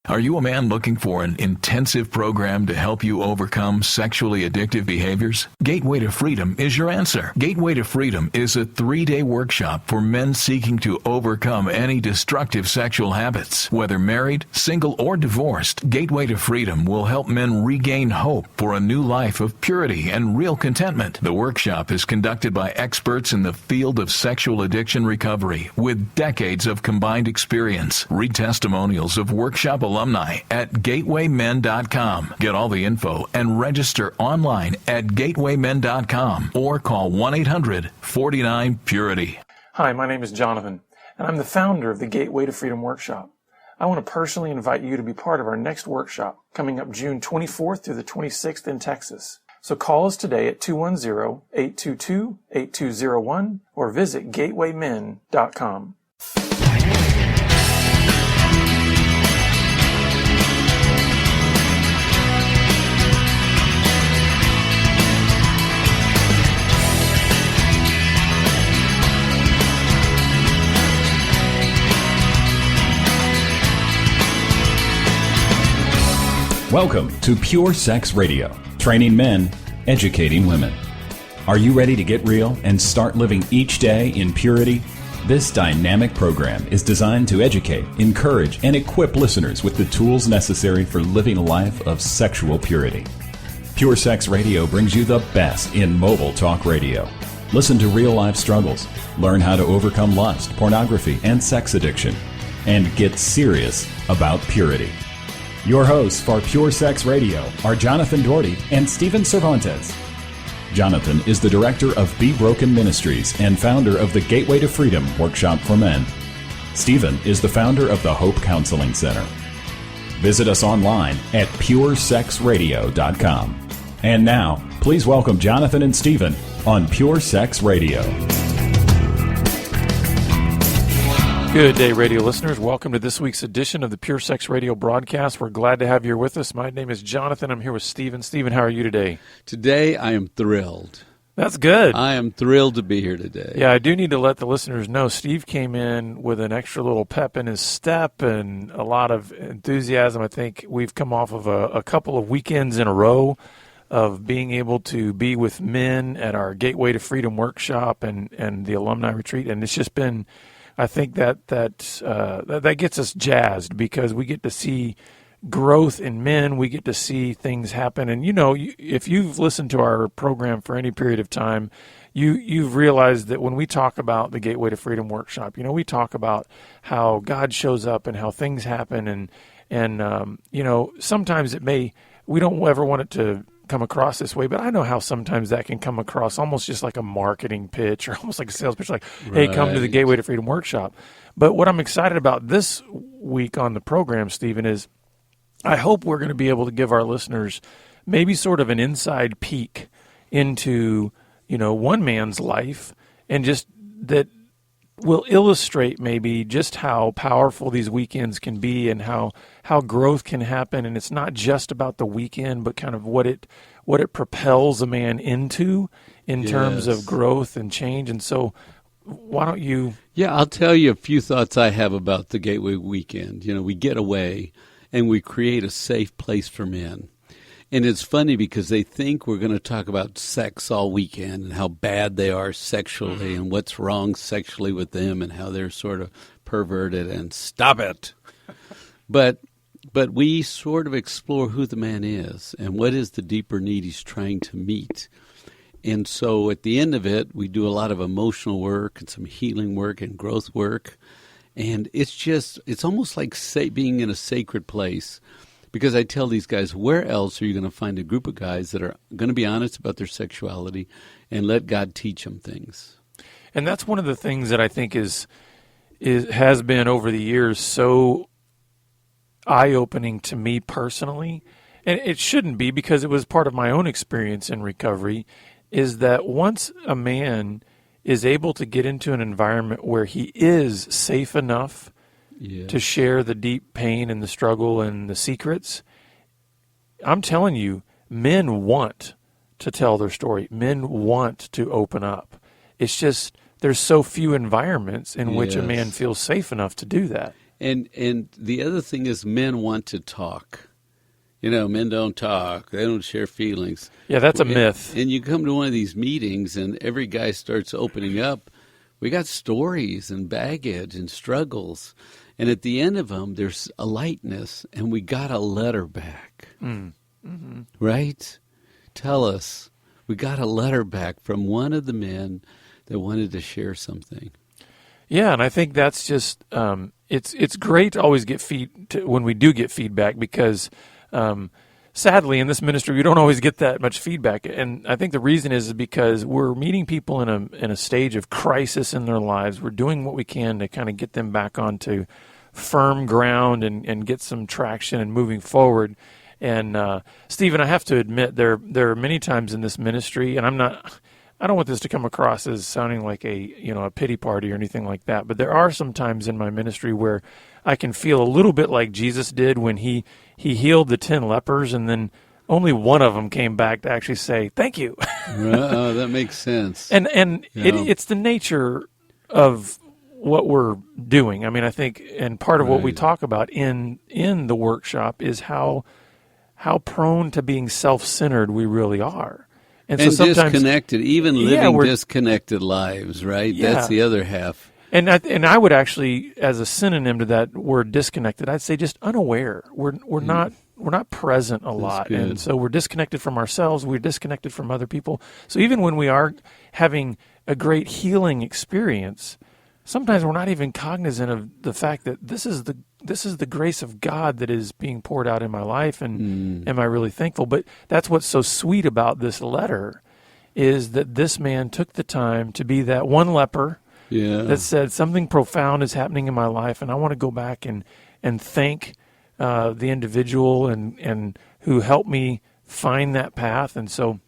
Are you a man looking for an intensive program to help you overcome sexually addictive behaviors? Gateway to Freedom is your answer. Gateway to Freedom is a 3-day workshop for men seeking to overcome any destructive sexual habits. Whether married, single, or divorced, Gateway to Freedom will help men regain hope for a new life of purity and real contentment. The workshop is conducted by experts in the field of sexual addiction recovery with decades of combined experience. Read testimonials of workshop alumni at gatewaymen.com. Get all the info and register online at gatewaymen.com or call 1-800-49-PURITY. Hi, my name is Jonathan, and I'm the founder of the Gateway to Freedom Workshop. I want to personally invite you to be part of our next workshop coming up June 24th through the 26th in Texas. So call us today at 210-822-8201 or visit gatewaymen.com. Welcome to Pure Sex Radio, training men, educating women. Are you ready to get real and start living each day in purity? This dynamic program is designed to educate, encourage, and equip listeners with the tools necessary for living a life of sexual purity. Pure Sex Radio brings you the best in mobile talk radio. Listen to real-life struggles, learn how to overcome lust, pornography, and sex addiction, and get serious about purity. Your hosts for Pure Sex Radio are Jonathan Doherty and Stephen Cervantes. Jonathan is the director of Be Broken Ministries and founder of the Gateway to Freedom Workshop for Men. Stephen is the founder of the Hope Counseling Center. Visit us online at puresexradio.com. And now, please welcome Jonathan and Stephen on Pure Sex Radio. Good day, radio listeners. Welcome to this week's edition of the Pure Sex Radio broadcast. We're glad to have you here with us. My name is Jonathan. I'm here with Stephen. Stephen, how are you today? Today, I am thrilled. That's good. I am thrilled to be here today. Yeah, I do need to let the listeners know Steve came in with an extra little pep in his step and a lot of enthusiasm. I think we've come off of a couple of weekends in a row of being able to be with men at our Gateway to Freedom workshop and the alumni retreat, and it's just been... I think that gets us jazzed because we get to see growth in men. We get to see things happen. And, you know, if you've listened to our program for any period of time, you've realized that when we talk about the Gateway to Freedom workshop, you know, we talk about how God shows up and how things happen. And you know, sometimes we don't ever want it to come across this way, but I know how sometimes that can come across almost just like a marketing pitch or almost like a sales pitch, like, hey, come to the Gateway to Freedom workshop. But what I'm excited about this week on the program, Stephen, is I hope we're going to be able to give our listeners maybe sort of an inside peek into, you know, one man's life, and just that will illustrate maybe just how powerful these weekends can be and how growth can happen. And it's not just about the weekend, but kind of what it propels a man into in terms of growth and change. And so why don't you... Yeah, I'll tell you a few thoughts I have about the Gateway weekend. You know, we get away and we create a safe place for men. And it's funny because they think we're going to talk about sex all weekend and how bad they are sexually and what's wrong sexually with them and how they're sort of perverted and stop it. But we sort of explore who the man is and what is the deeper need he's trying to meet. And so at the end of it, we do a lot of emotional work and some healing work and growth work. And it's almost like being in a sacred place. Because I tell these guys, where else are you going to find a group of guys that are going to be honest about their sexuality and let God teach them things? And that's one of the things that I think has been over the years so eye-opening to me personally, and it shouldn't be because it was part of my own experience in recovery, is that once a man is able to get into an environment where he is safe enough to share the deep pain and the struggle and the secrets, I'm telling you, men want to tell their story. Men want to open up. It's just there's so few environments in which a man feels safe enough to do that. And the other thing is men want to talk. Men don't talk. They don't share feelings. Yeah, that's a myth. And you come to one of these meetings and every guy starts opening up. We got stories and baggage and struggles. And at the end of them, there's a lightness, and we got a letter back. Mm-hmm. Right? Tell us. We got a letter back from one of the men that wanted to share something. Yeah, and I think that's just it's great to always get when we do get feedback, because sadly in this ministry we don't always get that much feedback, and I think the reason is because we're meeting people in a stage of crisis in their lives. We're doing what we can to kind of get them back onto firm ground and get some traction and moving forward. And Stephen, I have to admit there are many times in this ministry, and I don't want this to come across as sounding like a pity party or anything like that, but there are some times in my ministry where I can feel a little bit like Jesus did when he healed the 10 lepers, and then only one of them came back to actually say, thank you. Oh, that makes sense. And it's the nature of what we're doing. I mean, I think, and part of what we talk about in the workshop is how prone to being self-centered we really are. And so sometimes, disconnected, even living disconnected lives, right? Yeah. That's the other half. And I would actually, as a synonym to that word disconnected, I'd say just unaware. We're not present a lot, good. And so we're disconnected from ourselves. We're disconnected from other people. So even when we are having a great healing experience, sometimes we're not even cognizant of the fact that this is the grace of God that is being poured out in my life, and am I really thankful? But that's what's so sweet about this letter, is that this man took the time to be that one leper that said something profound is happening in my life, and I want to go back and thank the individual and who helped me find that path. And so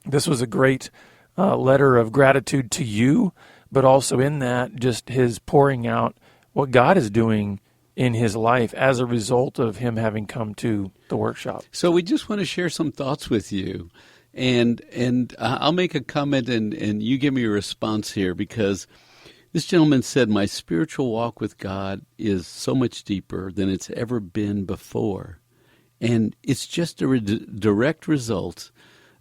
this was a great letter of gratitude to you, but also in that, just his pouring out what God is doing in his life as a result of him having come to the workshop. So we just want to share some thoughts with you. And I'll make a comment and you give me a response here, because this gentleman said, my spiritual walk with God is so much deeper than it's ever been before. And it's just a direct result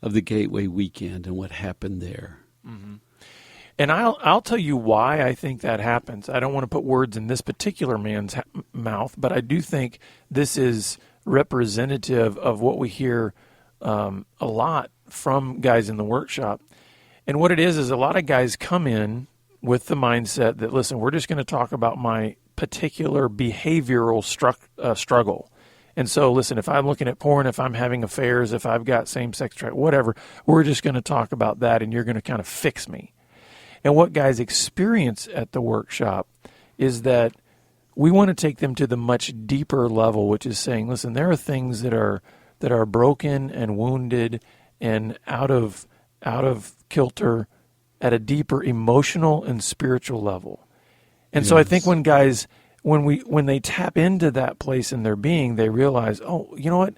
of the Gateway Weekend and what happened there. Mm-hmm. And I'll tell you why I think that happens. I don't want to put words in this particular man's mouth, but I do think this is representative of what we hear a lot from guys in the workshop. And what it is a lot of guys come in with the mindset that, listen, we're just going to talk about my particular behavioral struggle. And so, listen, if I'm looking at porn, if I'm having affairs, if I've got same-sex whatever, we're just going to talk about that, and you're going to kind of fix me. And what guys experience at the workshop is that we want to take them to the much deeper level, which is saying, listen, there are things that are broken and wounded and out of kilter at a deeper emotional and spiritual level. And so I think when guys, when they tap into that place in their being, they realize, oh, you know what?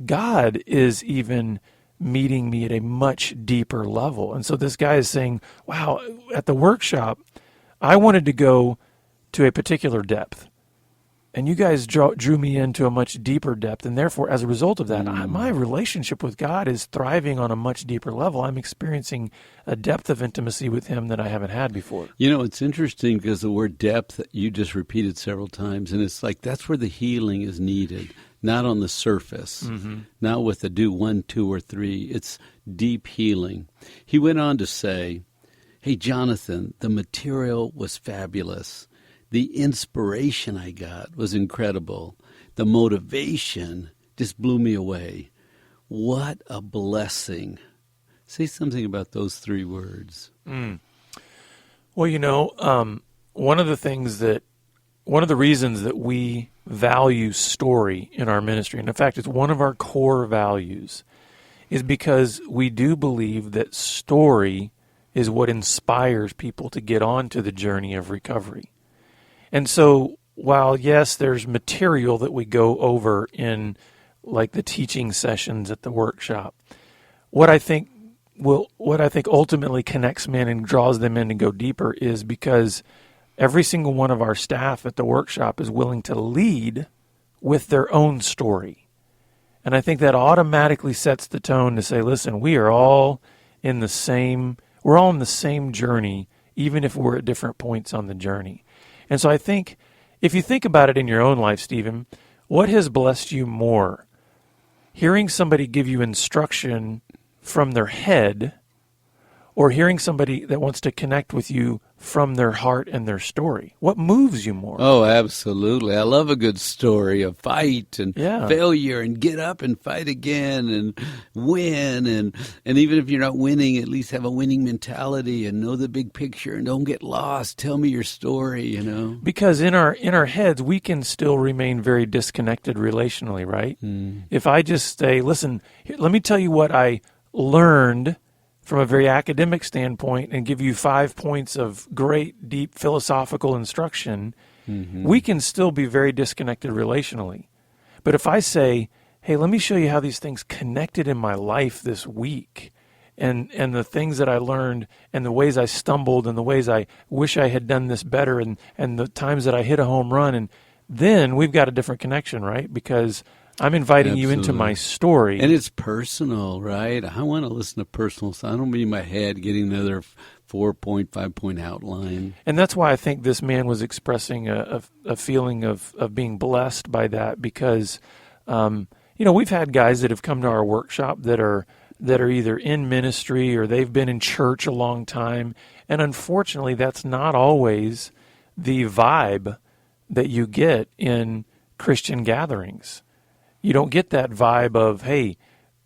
God is even meeting me at a much deeper level. And so this guy is saying, wow, at the workshop, I wanted to go to a particular depth. And you guys drew me into a much deeper depth. And therefore, as a result of that, my relationship with God is thriving on a much deeper level. I'm experiencing a depth of intimacy with him that I haven't had before. You know, it's interesting because the word depth you just repeated several times. And it's like that's where the healing is needed, not on the surface, not with a do 1, 2, or 3. It's deep healing. He went on to say, hey, Jonathan, the material was fabulous. The inspiration I got was incredible. The motivation just blew me away. What a blessing. Say something about those 3 words. Well, you know, one of the reasons that we value story in our ministry, and in fact, it's one of our core values, is because we do believe that story is what inspires people to get on to the journey of recovery. And so while, yes, there's material that we go over in like the teaching sessions at the workshop, what I think ultimately connects men and draws them in to go deeper is because every single one of our staff at the workshop is willing to lead with their own story. And I think that automatically sets the tone to say, listen, we're all in the same journey, even if we're at different points on the journey. And so I think, if you think about it in your own life, Stephen, what has blessed you more? Hearing somebody give you instruction from their head, or hearing somebody that wants to connect with you from their heart and their story? What moves you more? Oh, absolutely. I love a good story, a fight and failure, and get up and fight again and win. And even if you're not winning, at least have a winning mentality and know the big picture and don't get lost. Tell me your story, you know. Because in our heads, we can still remain very disconnected relationally, right? If I just say, listen, let me tell you what I learned from a very academic standpoint and give you 5 points of great, deep philosophical instruction, we can still be very disconnected relationally. But if I say, hey, let me show you how these things connected in my life this week, and the things that I learned, and the ways I stumbled, and the ways I wish I had done this better, and the times that I hit a home run, and then we've got a different connection, right? Because I'm inviting you into my story. And it's personal, right? I want to listen to personal stuff. I don't be in my head getting another 4-point, 5-point outline. And that's why I think this man was expressing a feeling of being blessed by that, because, we've had guys that have come to our workshop that are either in ministry or they've been in church a long time. And unfortunately, that's not always the vibe that you get in Christian gatherings. You don't get that vibe of, hey,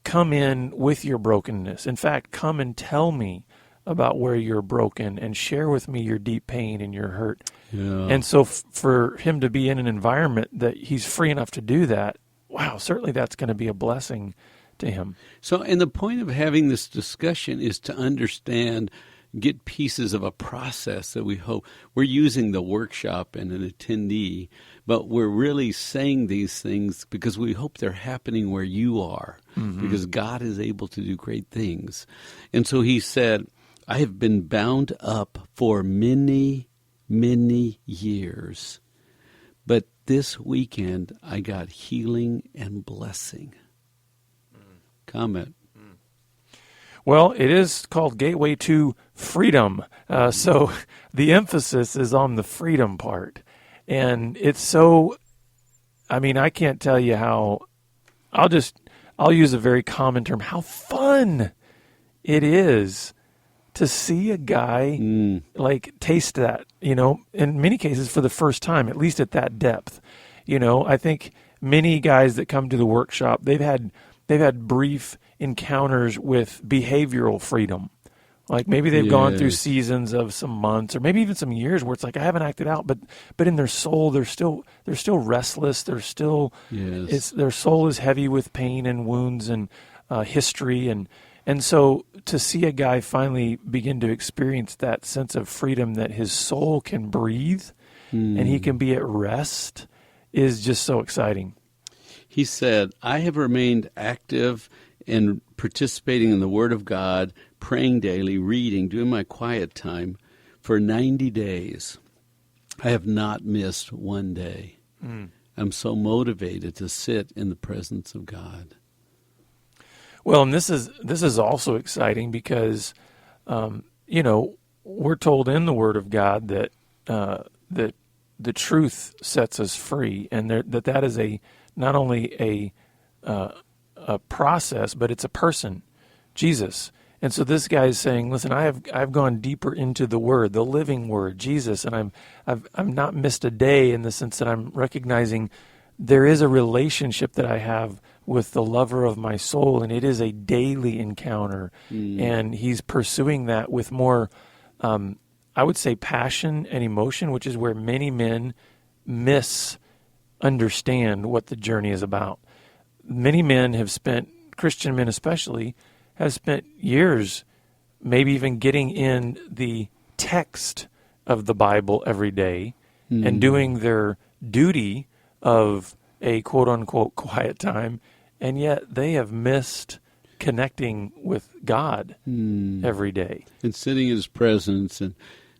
come in with your brokenness. In fact, come and tell me about where you're broken and share with me your deep pain and your hurt. Yeah. And so for him to be in an environment that he's free enough to do that, wow, certainly that's going to be a blessing to him. So, and the point of having this discussion is to understand, get pieces of a process that we hope. We're using the workshop and an attendee, but we're really saying these things because we hope they're happening where you are, because God is able to do great things. And so he said, I have been bound up for many, many years, but this weekend I got healing and blessing. Comment. Well, it is called Gateway to Freedom. So the emphasis is on the freedom part. And it's so, I can't tell you how, I'll use a very common term, how fun it is to see a guy taste that, in many cases for the first time, at least at that depth. I think many guys that come to the workshop, they've had brief encounters with behavioral freedom. Like maybe they've gone through seasons of some months or maybe even some years where it's like, I haven't acted out, but in their soul, they're still restless. They're still, their soul is heavy with pain and wounds and history. And so to see a guy finally begin to experience that sense of freedom that his soul can breathe and he can be at rest is just so exciting. He said, I have remained active in participating in the Word of God, praying daily, reading, doing my quiet time for 90 days. I have not missed one day. I'm so motivated to sit in the presence of God. Well, and this is also exciting because, we're told in the Word of God that that the truth sets us free, and that is not only a process, but it's a person, Jesus. And so this guy is saying, listen, I've gone deeper into the Word, the living Word, Jesus, and I've not missed a day in the sense that I'm recognizing there is a relationship that I have with the lover of my soul, and it is a daily encounter. And he's pursuing that with more, I would say, passion and emotion, which is where many men misunderstand what the journey is about. Many men have spent, Christian men especially, have spent years maybe even getting in the text of the Bible every day and doing their duty of a quote-unquote quiet time, and yet they have missed connecting with God every day. And sitting in His presence and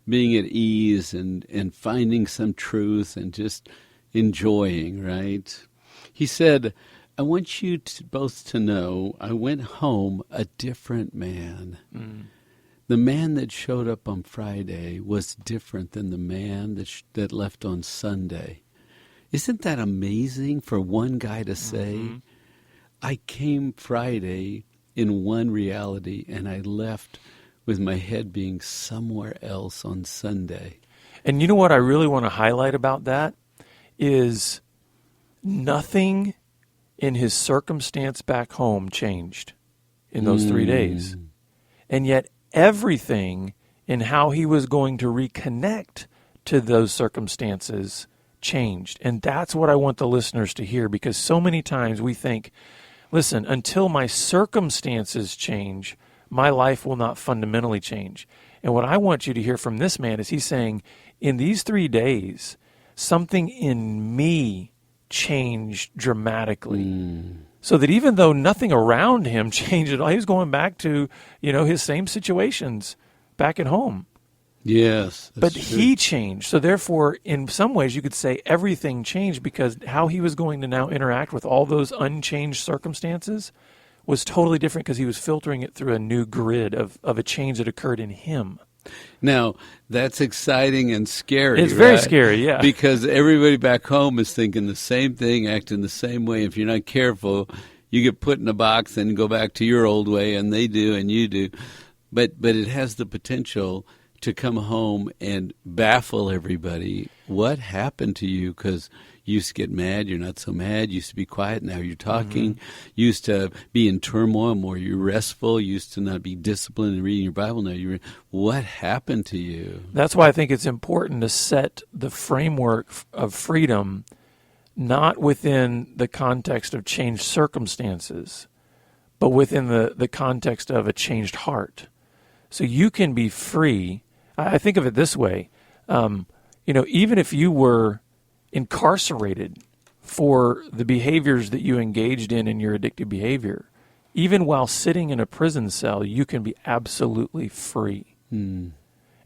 being at ease and finding some truth and just enjoying, right? He said, I want you both to know I went home a different man. The man that showed up on Friday was different than the man that left on Sunday. Isn't that amazing for one guy to say, I came Friday in one reality and I left with my head being somewhere else on Sunday. And you know what I really want to highlight about that is nothing in his circumstance back home changed in those 3 days. And yet everything in how he was going to reconnect to those circumstances changed. And that's what I want the listeners to hear, because so many times we think, listen, until my circumstances change, my life will not fundamentally change. And what I want you to hear from this man is he's saying, in these 3 days, something in me changed dramatically. So that even though nothing around him changed at all, he was going back to, his same situations back at home. Yes. But true. he changed. So therefore, in some ways, you could say everything changed, because how he was going to now interact with all those unchanged circumstances was totally different, because he was filtering it through a new grid of a change that occurred in him. Now, that's exciting and scary. It's very scary, yeah. Because everybody back home is thinking the same thing, acting the same way. If you're not careful, you get put in a box and go back to your old way, and they do and you do. But it has the potential to come home and baffle everybody. What happened to you? Because you used to get mad, you're not so mad. You used to be quiet, now you're talking. You used to be in turmoil, more you're restful. You used to not be disciplined in reading your Bible, now you're... What happened to you? That's why I think it's important to set the framework of freedom not within the context of changed circumstances, but within the context of a changed heart. So you can be free. I think of it this way. Even if you were incarcerated for the behaviors that you engaged in your addictive behavior, even while sitting in a prison cell, you can be absolutely free.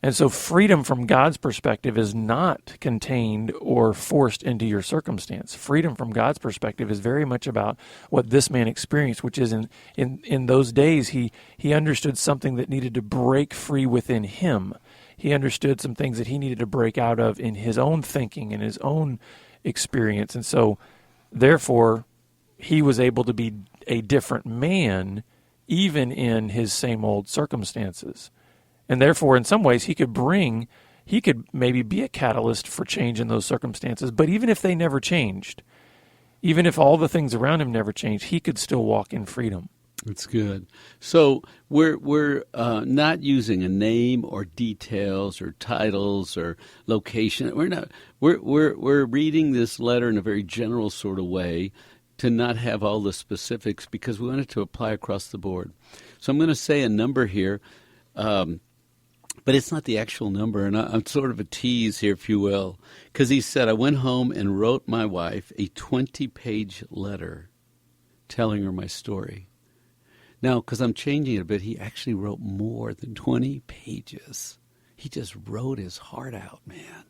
And so freedom from God's perspective is not contained or forced into your circumstance. Freedom from God's perspective is very much about what this man experienced, which is in those days he understood something that needed to break free within him. He understood some things that he needed to break out of in his own thinking, in his own experience. And so, therefore, he was able to be a different man even in his same old circumstances. And therefore, in some ways, he could maybe be a catalyst for change in those circumstances. But even if they never changed, even if all the things around him never changed, he could still walk in freedom. That's good. So we're not using a name or details or titles or location. We're reading this letter in a very general sort of way to not have all the specifics, because we want it to apply across the board. So I'm going to say a number here, but it's not the actual number, and I'm sort of a tease here, if you will, because he said, I went home and wrote my wife a 20-page letter telling her my story. Now, because I'm changing it a bit, he actually wrote more than 20 pages. He just wrote his heart out, man.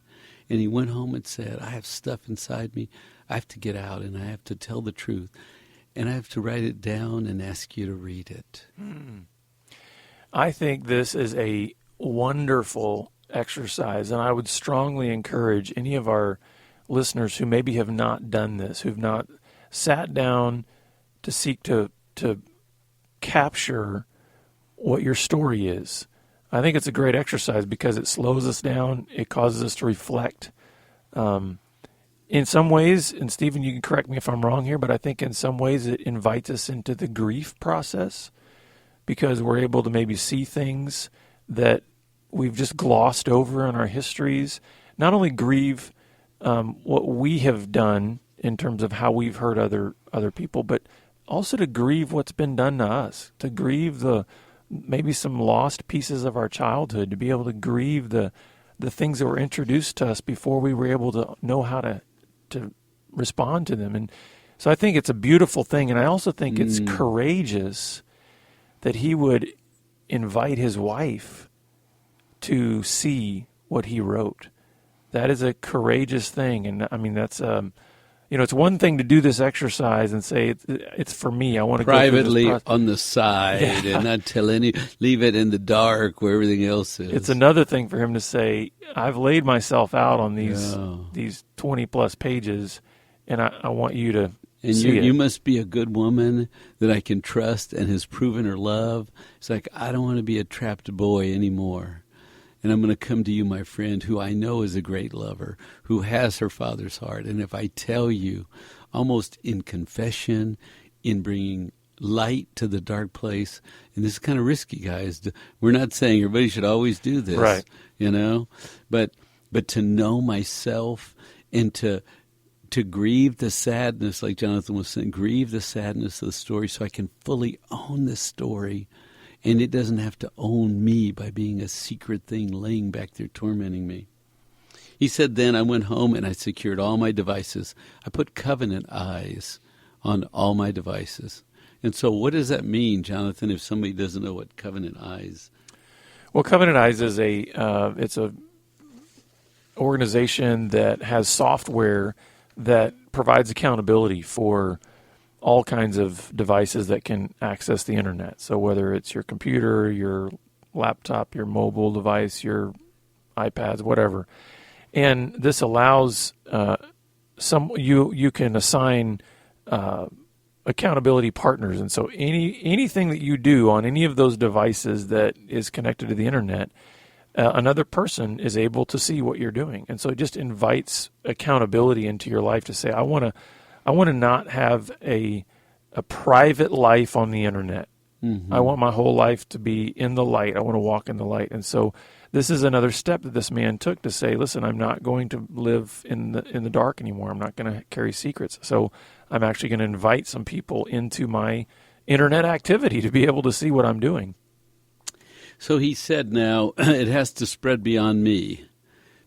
And he went home and said, I have stuff inside me. I have to get out, and I have to tell the truth. And I have to write it down and ask you to read it. I think this is a wonderful exercise, and I would strongly encourage any of our listeners who maybe have not done this, who've not sat down to seek to capture what your story is. I think it's a great exercise because it slows us down. It causes us to reflect. In some ways, and Stephen, you can correct me if I'm wrong here, but I think in some ways it invites us into the grief process, because we're able to maybe see things that we've just glossed over in our histories. Not only grieve what we have done in terms of how we've hurt other people, but also to grieve what's been done to us, to grieve maybe some lost pieces of our childhood, to be able to grieve the things that were introduced to us before we were able to know how to respond to them. And so I think it's a beautiful thing, and I also think it's courageous that he would invite his wife to see what he wrote. That is a courageous thing. And I mean, that's, it's one thing to do this exercise and say, it's for me. I want to privately go through this on the side and not tell leave it in the dark where everything else is. It's another thing for him to say, I've laid myself out on these 20 plus pages, and I want you to see it. You must be a good woman that I can trust and has proven her love. It's like, I don't want to be a trapped boy anymore. And I'm going to come to you, my friend, who I know is a great lover, who has her father's heart. And if I tell you, almost in confession, in bringing light to the dark place, and this is kind of risky, guys. We're not saying everybody should always do this, right? But to know myself and to grieve the sadness, like Jonathan was saying, grieve the sadness of the story so I can fully own this story. And it doesn't have to own me by being a secret thing laying back there tormenting me. He said, then I went home and I secured all my devices. I put covenant eyes on all my devices. And so what does that mean, Jonathan, if somebody doesn't know what covenant eyes? Well, Covenant Eyes is it's a organization that has software that provides accountability for all kinds of devices that can access the internet. So whether it's your computer, your laptop, your mobile device, your iPads, whatever. And this allows you can assign accountability partners. And so anything that you do on any of those devices that is connected to the internet, another person is able to see what you're doing. And so it just invites accountability into your life to say, I want to not have a private life on the internet. Mm-hmm. I want my whole life to be in the light. I want to walk in the light. And so this is another step that this man took to say, listen, I'm not going to live in the dark anymore. I'm not going to carry secrets. So I'm actually going to invite some people into my internet activity to be able to see what I'm doing. So he said now it has to spread beyond me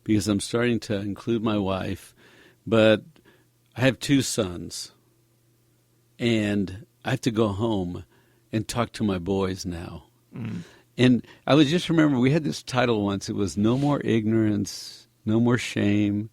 because I'm starting to include my wife, but I have 2 sons, and I have to go home and talk to my boys now. Mm. And I was just remember we had this title once. It was No More Ignorance, No More Shame,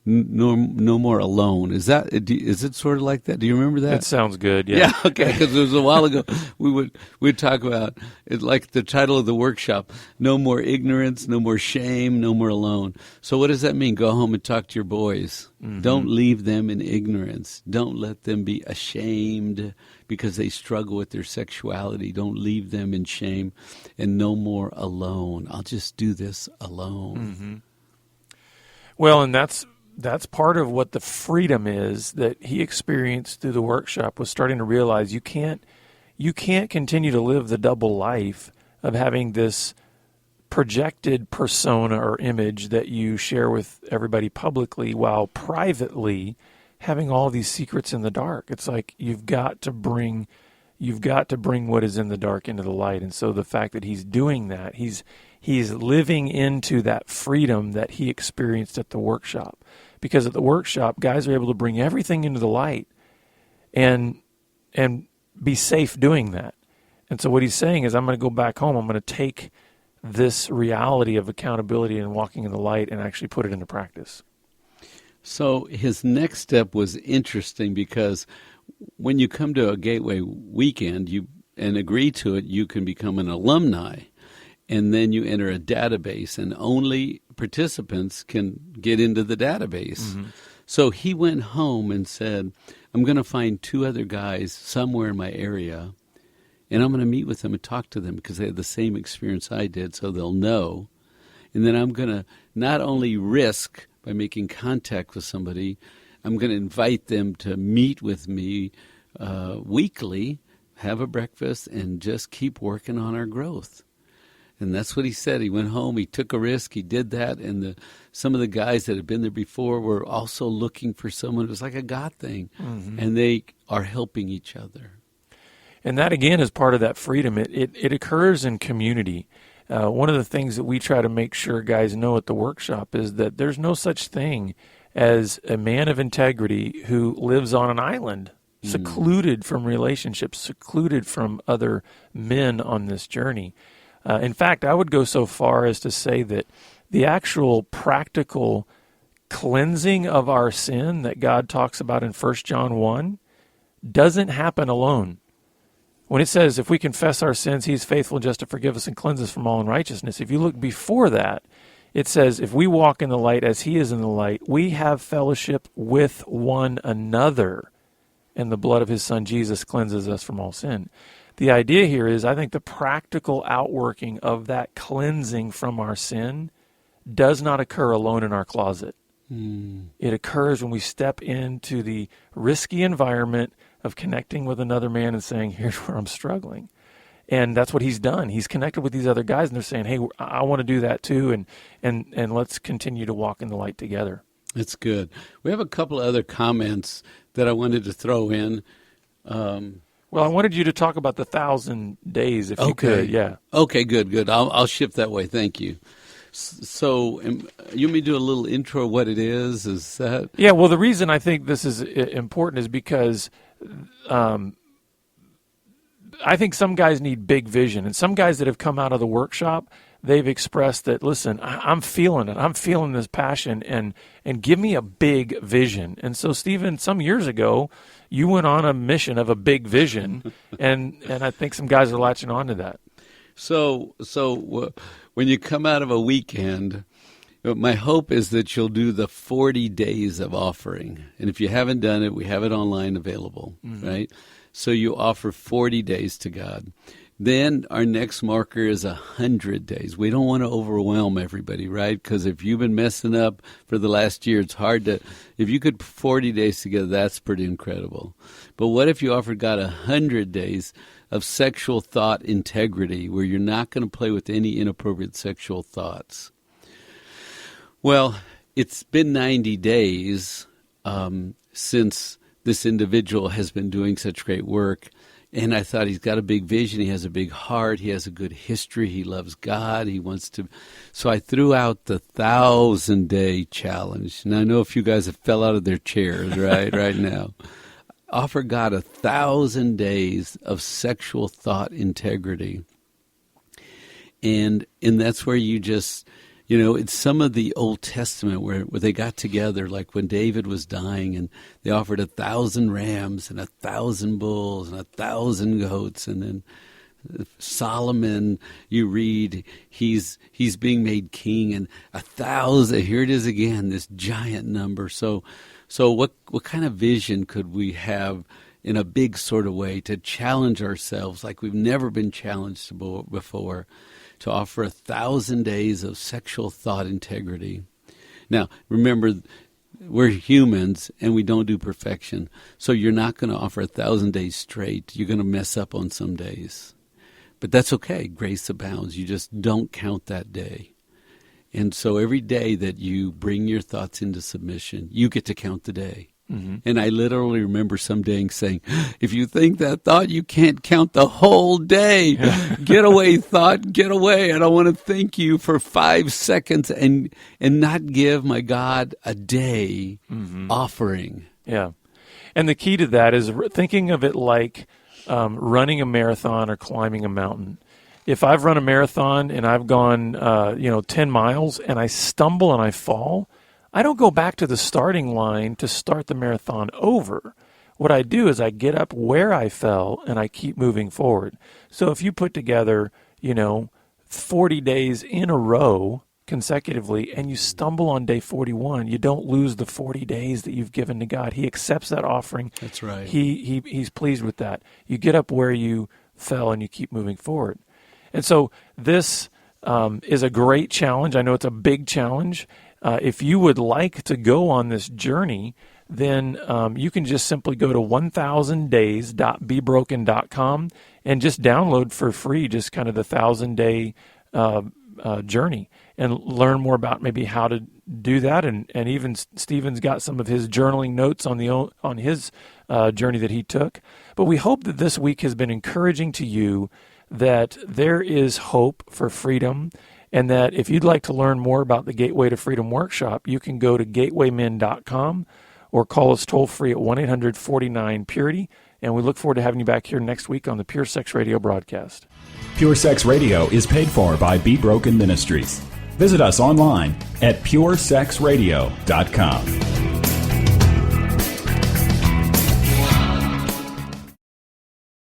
no more alone. Is it sort of like that? Do you remember that? It sounds good. Yeah. Yeah. Okay. Because it was a while ago. We'd talk about it, like the title of the workshop: No more ignorance, no more shame, no more alone. So what does that mean? Go home and talk to your boys. Mm-hmm. Don't leave them in ignorance. Don't let them be ashamed because they struggle with their sexuality. Don't leave them in shame. And no more alone. I'll just do this alone. Mm-hmm. Well, and that's part of what the freedom is that he experienced through the workshop, was starting to realize you can't continue to live the double life of having this projected persona or image that you share with everybody publicly while privately having all these secrets in the dark. It's like you've got to bring what is in the dark into the light. And so the fact that he's doing that, he's living into that freedom that he experienced at the workshop. Because at the workshop, guys are able to bring everything into the light and be safe doing that. And so what he's saying is, I'm going to go back home. I'm going to take this reality of accountability and walking in the light and actually put it into practice. So his next step was interesting because when you come to a Gateway weekend and agree to it, you can become an alumni. And then you enter a database, and only participants can get into the database. Mm-hmm. So he went home and said, I'm going to find 2 other guys somewhere in my area, and I'm going to meet with them and talk to them because they had the same experience I did, so they'll know. And then I'm going to not only risk by making contact with somebody, I'm going to invite them to meet with me weekly, have a breakfast, and just keep working on our growth. And that's what he said. He went home, he took a risk, he did that, and some of the guys that had been there before were also looking for someone. It was like a God thing, mm-hmm. and they are helping each other. And that, again, is part of that freedom. It occurs in community. One of the things that we try to make sure guys know at the workshop is that there's no such thing as a man of integrity who lives on an island, secluded from relationships, secluded from other men on this journey. In fact, I would go so far as to say that the actual practical cleansing of our sin that God talks about in 1 John 1 doesn't happen alone. When it says, if we confess our sins, he's faithful and just to forgive us and cleanse us from all unrighteousness. If you look before that, it says, if we walk in the light as he is in the light, we have fellowship with one another, and the blood of his son Jesus cleanses us from all sin. The idea here is, I think the practical outworking of that cleansing from our sin does not occur alone in our closet. It occurs when we step into the risky environment of connecting with another man and saying, here's where I'm struggling. And that's what he's done. He's connected with these other guys, and they're saying, hey, I want to do that too, and let's continue to walk in the light together. That's good. We have a couple of other comments that I wanted to throw in. Well, I wanted you to talk about the 1,000 days, if you could. Yeah. Okay, good. I'll shift that way. Thank you. So you want me to do a little intro of what it is? Is that? Yeah, well, the reason I think this is important is because I think some guys need big vision. And some guys that have come out of the workshop, they've expressed that, listen, I'm feeling it. I'm feeling this passion, and give me a big vision. And so, Stephen, some years ago, you went on a mission of a big vision, and I think some guys are latching on to that. So when you come out of a weekend, my hope is that you'll do the 40 days of offering. And if you haven't done it, we have it online available, right? So you offer 40 days to God. Then our next marker is 100 days. We don't want to overwhelm everybody, right? Because if you've been messing up for the last year, it's hard to, if you could 40 days together, that's pretty incredible. But what if you offered God 100 days of sexual thought integrity, where you're not going to play with any inappropriate sexual thoughts? Well, it's been 90 days since this individual has been doing such great work. And I thought, he's got a big vision. He has a big heart. He has a good history. He loves God. He wants to. So I threw out the 1,000-day challenge. And I know a few guys have fell out of their chairs right now. Offer God 1,000 days of sexual thought integrity. And that's where you just, it's some of the Old Testament where they got together, like when David was dying, and they offered 1,000 rams and 1,000 bulls and 1,000 goats. And then Solomon, you read, he's being made king, and 1,000. Here it is again, this giant number. So what kind of vision could we have in a big sort of way to challenge ourselves like we've never been challenged before, to offer 1,000 days of sexual thought integrity? Now, remember, we're humans and we don't do perfection. So you're not going to offer 1,000 days straight. You're going to mess up on some days. But that's okay. Grace abounds. You just don't count that day. And so every day that you bring your thoughts into submission, you get to count the day. Mm-hmm. And I literally remember some day saying, if you think that thought, you can't count the whole day. Get away, thought, get away. I don't want to thank you for 5 seconds and not give my God a day offering. Yeah. And the key to that is thinking of it like running a marathon or climbing a mountain. If I've run a marathon and I've gone 10 miles and I stumble and I fall, I don't go back to the starting line to start the marathon over. What I do is I get up where I fell and I keep moving forward. So if you put together, 40 days in a row consecutively and you stumble on day 41, you don't lose the 40 days that you've given to God. He accepts that offering. That's right. He's pleased with that. You get up where you fell and you keep moving forward. And so this is a great challenge. I know it's a big challenge. If you would like to go on this journey, then you can just simply go to 1000days.bebroken.com and just download for free just kind of the 1,000-day journey and learn more about maybe how to do that. And even Stephen's got some of his journaling notes on his journey that he took. But we hope that this week has been encouraging to you, that there is hope for freedom, and that if you'd like to learn more about the Gateway to Freedom Workshop, you can go to gatewaymen.com or call us toll-free at 1-800-49-PURITY, and we look forward to having you back here next week on the Pure Sex Radio broadcast. Pure Sex Radio is paid for by Be Broken Ministries. Visit us online at puresexradio.com.